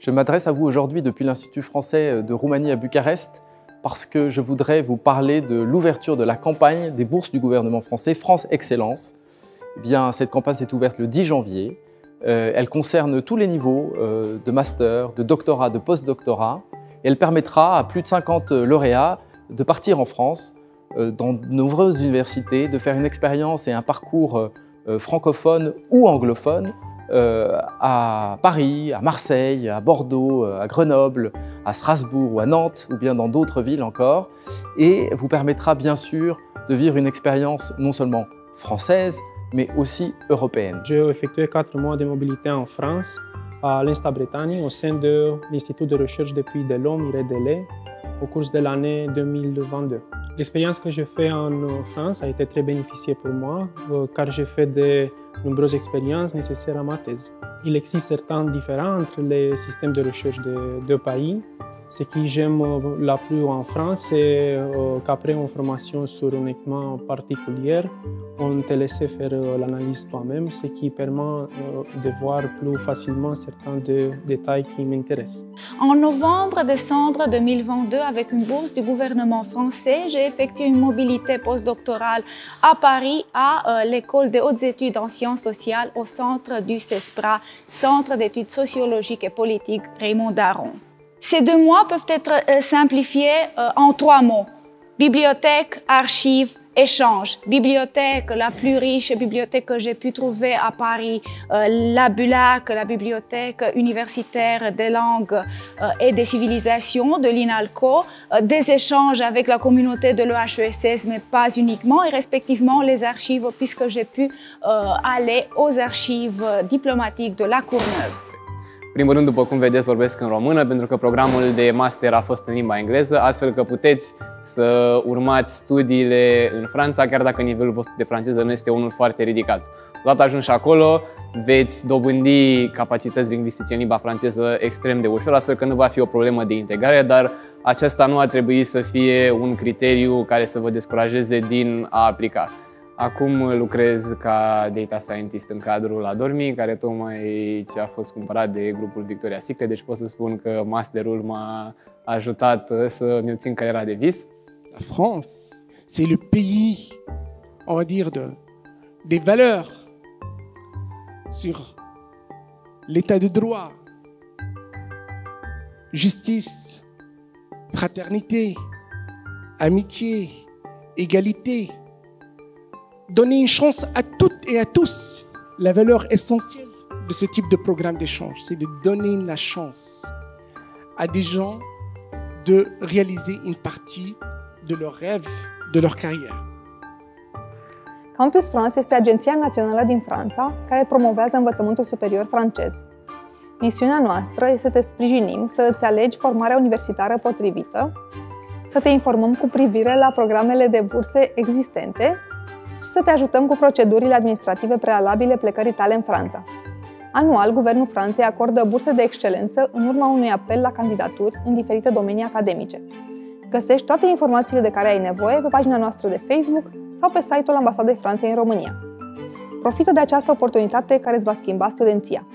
Je m'adresse à vous aujourd'hui depuis l'Institut français de Roumanie à Bucarest parce que je voudrais vous parler de l'ouverture de la campagne des bourses du gouvernement français France Excellence. Eh bien, cette campagne s'est ouverte le 10 janvier. Elle concerne tous les niveaux de master, de doctorat, de post-doctorat. Et elle permettra à plus de 50 lauréats de partir en France dans de nombreuses universités, de faire une expérience et un parcours francophone ou anglophone à Paris, à Marseille, à Bordeaux, à Grenoble, à Strasbourg ou à Nantes ou bien dans d'autres villes encore et vous permettra bien sûr de vivre une expérience non seulement française mais aussi européenne. J'ai effectué 4 mois de mobilité en France, à l'Insta Bretagne, au sein de l'Institut de recherche des puits de l'Homme, IREDL, au cours de l'année 2022. L'expérience que j'ai faite en France a été très bénéficiée pour moi, car j'ai fait de nombreuses expériences nécessaires à ma thèse. Il existe certaines différences entre les systèmes de recherche de deux pays. Ce que j'aime le plus en France, c'est qu'après une formation sur un équipement particulier, on te laisse faire l'analyse toi-même, ce qui permet de voir plus facilement certains détails qui m'intéressent. En novembre-décembre 2022, avec une bourse du gouvernement français, j'ai effectué une mobilité postdoctorale à Paris, à l'École des hautes études en sciences sociales, au centre du CESPRA, Centre d'études sociologiques et politiques Raymond Daron. Ces 2 mois peuvent être simplifiés en 3 mots. Bibliothèque, archives, échange. Bibliothèque, la plus riche bibliothèque que j'ai pu trouver à Paris, la BULAC, la bibliothèque universitaire des langues et des civilisations de l'INALCO, des échanges avec la communauté de l'EHESS, mais pas uniquement, et respectivement les archives, puisque j'ai pu aller aux archives diplomatiques de la Courneuve. În primul rând, după cum vedeți, vorbesc în română, pentru că programul de master a fost în limba engleză, astfel că puteți să urmați studiile în Franța, chiar dacă nivelul vostru de franceză nu este unul foarte ridicat. Odată ajunși acolo, veți dobândi capacități lingvistice în limba franceză extrem de ușor, astfel că nu va fi o problemă de integrare, dar acesta nu ar trebui să fie un criteriu care să vă descurajeze din a aplica. Acum lucrez ca data scientist în cadrul Adormi, care tocmai ce a fost cumpărat de grupul Victoria's Secret, deci pot să spun că masterul m-a ajutat să mi obțin cariera de vis. La France, c'est le pays, on va dire, des valeurs sur l'état de droit, justice, fraternité, amitié, égalité. Donner une chance à toutes et à tous. La valeur essentielle de ce type de programme d'échange, c'est de donner la chance à des gens de réaliser une partie de leurs rêves, de leur carrière. Campus France este agenția națională din Franța care promovează învățământul superior francez. Misiunea noastră este să te sprijinim să îți alegi formarea universitară potrivită, să te informăm cu privire la programele de burse existente și să te ajutăm cu procedurile administrative prealabile plecării tale în Franța. Anual, Guvernul Franței acordă burse de excelență în urma unui apel la candidaturi în diferite domenii academice. Găsești toate informațiile de care ai nevoie pe pagina noastră de Facebook sau pe site-ul Ambasadei Franței în România. Profită de această oportunitate care îți va schimba studenția.